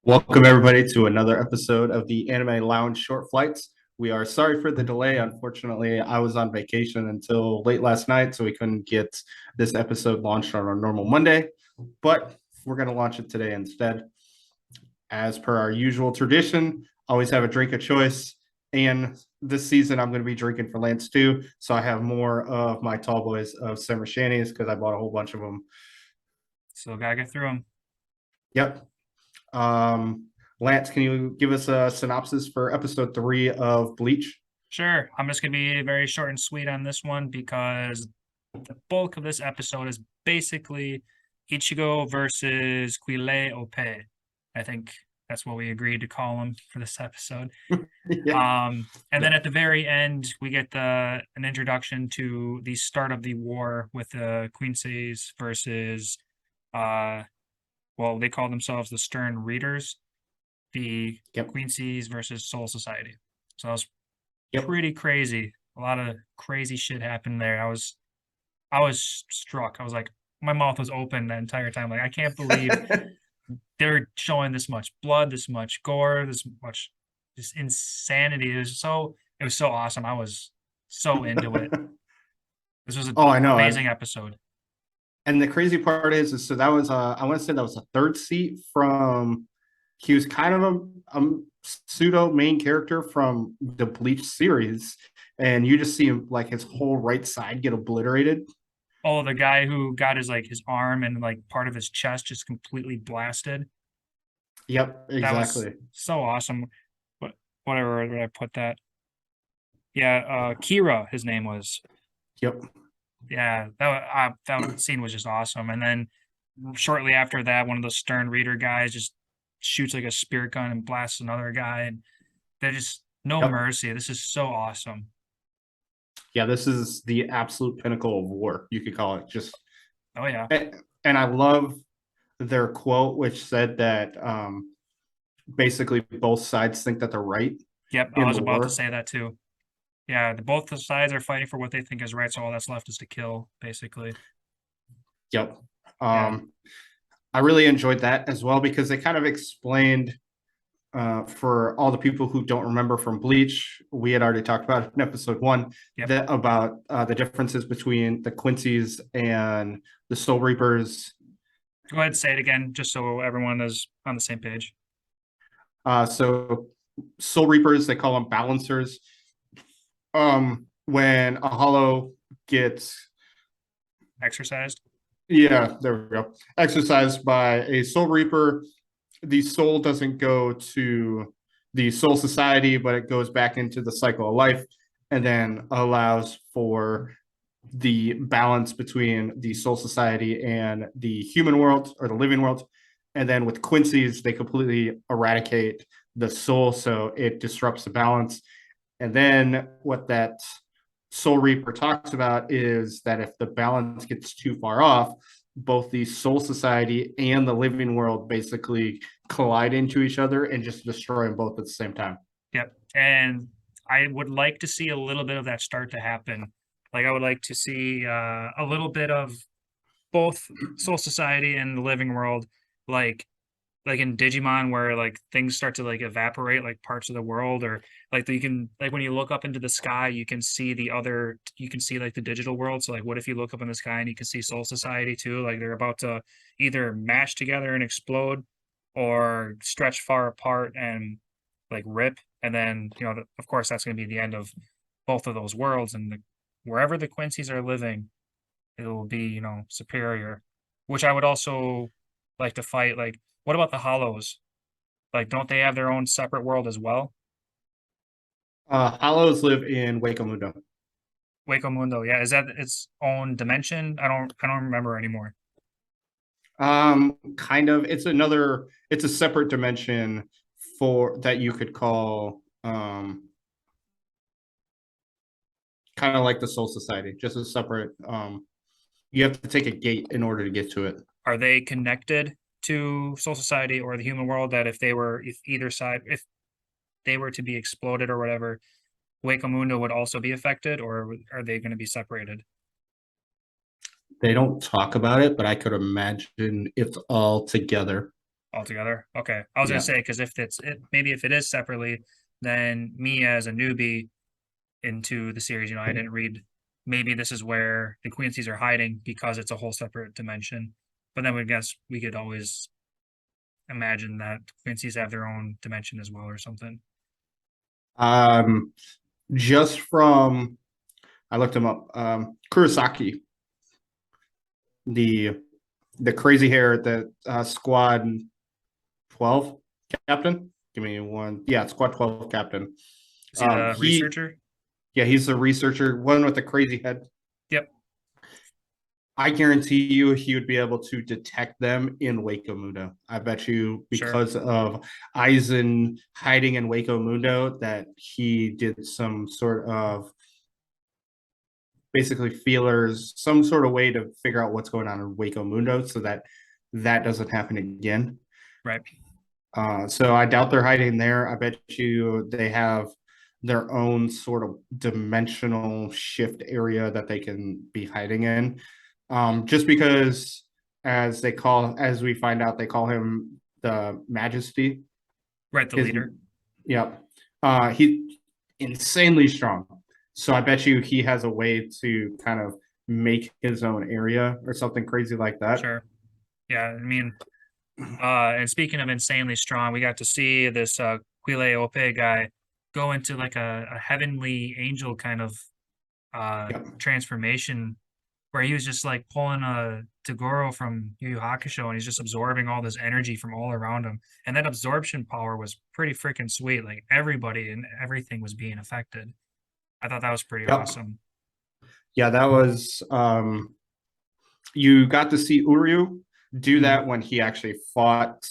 Welcome, everybody, to another episode of the Anime Lounge Short Flights. We are sorry for the delay. Unfortunately, I was on vacation until late last night, so we couldn't get this episode launched on our normal Monday, but we're going to launch it today instead. As per our usual tradition, always have a drink of choice. And this season, I'm going to be drinking for Lance too. So I have more of my tall boys of summer shanties because I bought a whole bunch of them. So gotta get through them. Yep. Lance, can you give us a synopsis for episode 3 of Bleach? Sure, I'm just gonna be very short and sweet on this one because the bulk of this episode is basically Ichigo versus Quile Ope. I think that's what we agreed to call him for this episode. Yeah. And then at the very end, we get an introduction to the start of the war with the Quincy's versus well, they call themselves the Stern Readers, the Yep. Quincy's versus Soul Society. So that was Yep. pretty crazy. A lot of crazy shit happened there. I was struck. I was like, my mouth was open the entire time. Like, I can't believe they're showing this much blood, this much gore, this much just insanity. It was so awesome. I was so into it. This was an Oh, I know. amazing episode. And the crazy part is so that was I want to say that was a third seat from he was kind of a pseudo main character from the Bleach series, and you just see him like his whole right side get obliterated. Oh, the guy who got his arm and like part of his chest just completely blasted. Yep, That was exactly. so awesome. But whatever did I put that? Yeah, Kira, his name was. Yep. Yeah, that scene was just awesome. And then shortly after that, one of those Stern Reader guys just shoots like a spirit gun and blasts another guy, and they're just no Yep. mercy. This is so awesome. Yeah, this is the absolute pinnacle of war, you could call it. Just Oh yeah, and I love their quote, which said that basically both sides think that they're right yep. I in was the about to war. say that too. Yeah, both the sides are fighting for what they think is right, so all that's left is to kill, basically. Yep. Yeah, I really enjoyed that as well because they kind of explained for all the people who don't remember from Bleach, we had already talked about in episode 1 yep. that about the differences between the Quincy's and the Soul Reapers. Go ahead and say it again, just so everyone is on the same page. So Soul Reapers, they call them balancers. When a hollow gets Exercised. there we go, exercised by a Soul Reaper, the soul doesn't go to the Soul Society, but it goes back into the cycle of life and then allows for the balance between the Soul Society and the human world or the living world. And then with Quincy's, they completely eradicate the soul, so it disrupts the balance. And then what that Soul Reaper talks about is that if the balance gets too far off, both the Soul Society and the living world basically collide into each other and just destroy them both at the same time. Yep. And I would like to see a little bit of that start to happen. Like I would like to see a little bit of both Soul Society and the living world, like like in Digimon where like things start to like evaporate like parts of the world, or like you can like when you look up into the sky you can see you can see like the digital world. So like what if you look up in the sky and you can see Soul Society too, like they're about to either mash together and explode or stretch far apart and like rip. And then of course that's going to be the end of both of those worlds, and wherever the Quincy's are living it will be superior, which I would also like to fight. Like, what about the Hollows? Like, don't they have their own separate world as well? Hollows live in Wakemundo. Waco Mundo, yeah, is that its own dimension? I don't remember anymore. Kind of. It's a separate dimension for that you could call kind of like the Soul Society, just a separate you have to take a gate in order to get to it. Are they connected to Soul Society or the human world? That if either side, if they were to be exploded or whatever, Waco Mundo would also be affected, or are they going to be separated? They don't talk about it, but I could imagine it's all together. altogether. Okay. I was gonna Yeah. say, because if maybe if it is separately, then me as a newbie into the series, I didn't read. Maybe this is where the Quincy's are hiding because it's a whole separate dimension. But then we guess we could always imagine that Quincy's have their own dimension as well or something. Um, just from I looked him up. Kurosaki, the the crazy hair, the squad 12 captain. Give me one. Yeah, squad 12 captain. Is he the He researcher? yeah, he's the researcher, one with the crazy head. Yep. I guarantee you he would be able to detect them in Waco Mundo. I bet you Sure. because of Aizen hiding in Waco Mundo that he did some sort of basically feelers, some sort of way to figure out what's going on in Waco Mundo so that that doesn't happen again. Right. So I doubt they're hiding there. I bet you they have their own sort of dimensional shift area that they can be hiding in. Just because, as we find out, they call him the Majesty. Right. The His, leader. yep. He insanely strong. So I bet you he has a way to kind of make his own area or something crazy like that. Sure. Yeah. I mean, and speaking of insanely strong, we got to see this Quile Ope guy go into like a heavenly angel kind of Yep. transformation where he was just like pulling a Tagoro from Yu Yu Hakusho and he's just absorbing all this energy from all around him. And that absorption power was pretty freaking sweet. Like everybody and everything was being affected. I thought that was pretty Yep. awesome. Yeah, that was you got to see Uryu do Mhm. that when he actually fought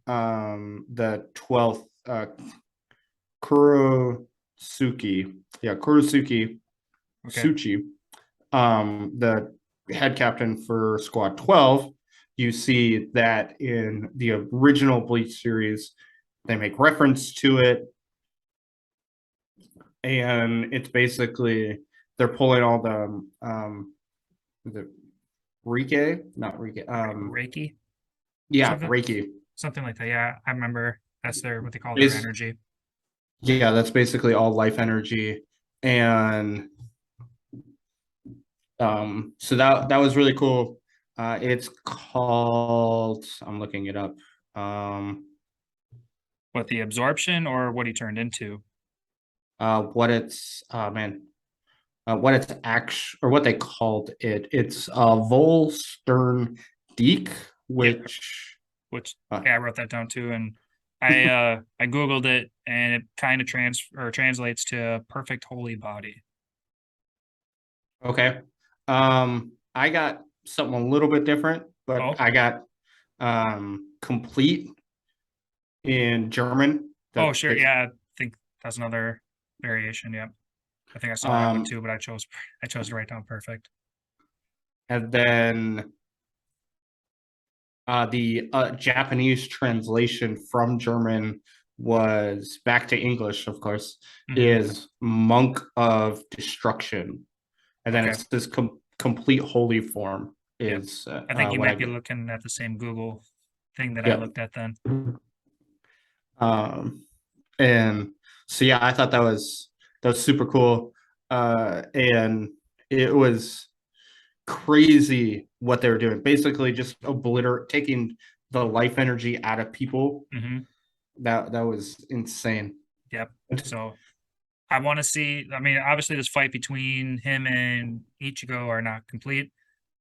the 12th Kurosuke. Yeah, Kurosuke Okay. Suchi, the head captain for Squad 12. You see that in the original Bleach series, they make reference to it, and it's basically they're pulling all the Rike, not Rike, Reiki, yeah, something, Reiki. something like that. Yeah, I remember that's what they call their Is energy. yeah, that's basically all life energy, and so that was really cool. It's called. I'm looking it up. Um, What the absorption or what he turned into? what it's man, what it's actually or what they called it. It's Vol Stern Deek, Yeah, which which uh, yeah, I wrote that down too, and I googled it, and it kind of translates to perfect holy body. okay. I got something a little bit different, but Oh, I got complete in German. oh, That sure, base. yeah, I think that's another variation. Yep, I think I saw that one Um, too, but I chose to write down perfect. and then the Japanese translation from German was back to English, of course, Hmm. is Monk of Destruction. And then Okay, it's this complete holy form yep. is I think you what I might be get. looking at the same Google thing that I Yep. looked at then. Um, and so yeah, I thought that was super cool. And it was crazy what they were doing. Basically, just taking the life energy out of people. Hmm. That was insane. Yep. So I want to see. I mean, obviously, this fight between him and Ichigo are not complete.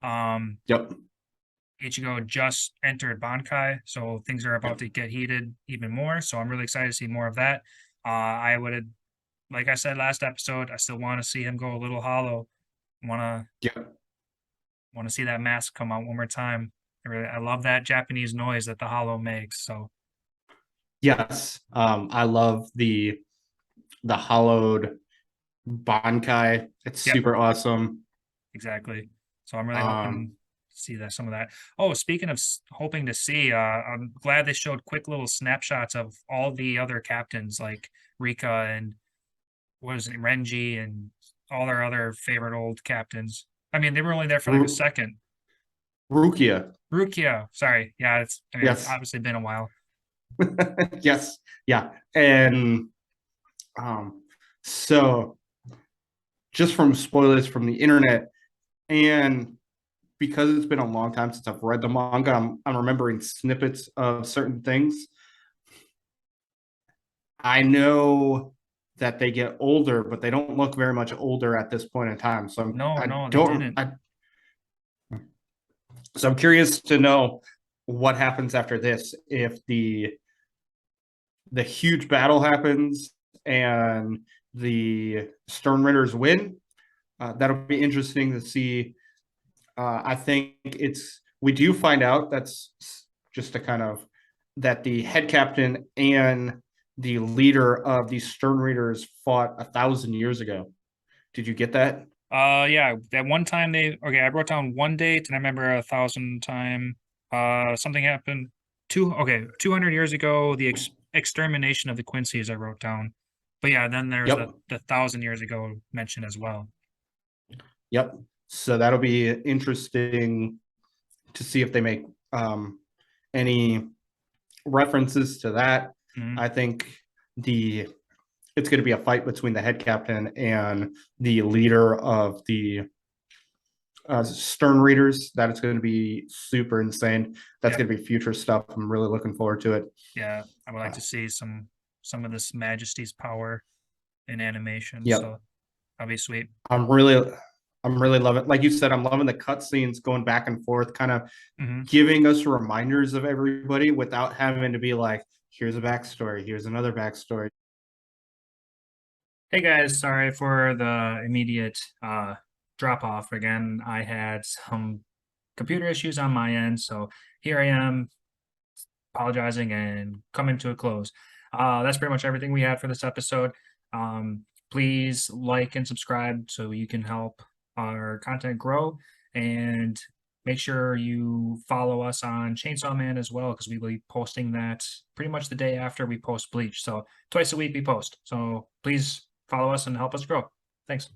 Um, Yep. Ichigo just entered Bankai, so things are about to get heated even more. So I'm really excited to see more of that. I would, like I said last episode, I still want to see him go a little hollow. Want to Yep. want to see that mask come out one more time. I love that Japanese noise that the hollow makes. So Yes. I love the hollowed Bankai. It's yep, super awesome. exactly. So I'm really hoping Um, to see that some of that. Oh, speaking of hoping to see, I'm glad they showed quick little snapshots of all the other captains like Rika and what is it, Renji and all our other favorite old captains. I mean, they were only there for like a r- second. Rukia. Rukia. Sorry. Yeah, it's Yes. obviously been a while. Yes. Yeah. And um, so just from spoilers from the internet, and because it's been a long time since I've read the manga, I'm remembering snippets of certain things. I know that they get older, but they don't look very much older at this point in time. So No, I no, they don't. didn't. So I'm curious to know what happens after this if the huge battle happens and the Stern Ritters win. That'll be interesting to see. I think we do find out that's just a kind of that the head captain and the leader of the Stern Readers fought 1,000 years ago. Did you get that? Yeah, that one time I wrote down one date and I remember 1,000 time. Something happened 200 years ago, the extermination of the Quincy's I wrote down. But yeah, then there's Yep. the 1,000 years ago mention as well. Yep. So that'll be interesting to see if they make any references to that. Mhm. I think it's going to be a fight between the head captain and the leader of the Stern Readers. That is going to be super insane. That's Yep. going to be future stuff. I'm really looking forward to it. Yeah, I would like to see some of this Majesty's power in animation. Yep. So that'll be sweet. I'm really I'm really loving, like you said, I'm loving the cutscenes going back and forth, kind of Mhm. giving us reminders of everybody without having to be like, here's a backstory, here's another backstory. Hey guys, sorry for the immediate drop off again. I had some computer issues on my end, so here I am apologizing and coming to a close. That's pretty much everything we had for this episode. Please like and subscribe so you can help our content grow, and make sure you follow us on Chainsaw Man as well, because we will be posting that pretty much the day after we post Bleach. So twice a week we post. So please follow us and help us grow. Thanks.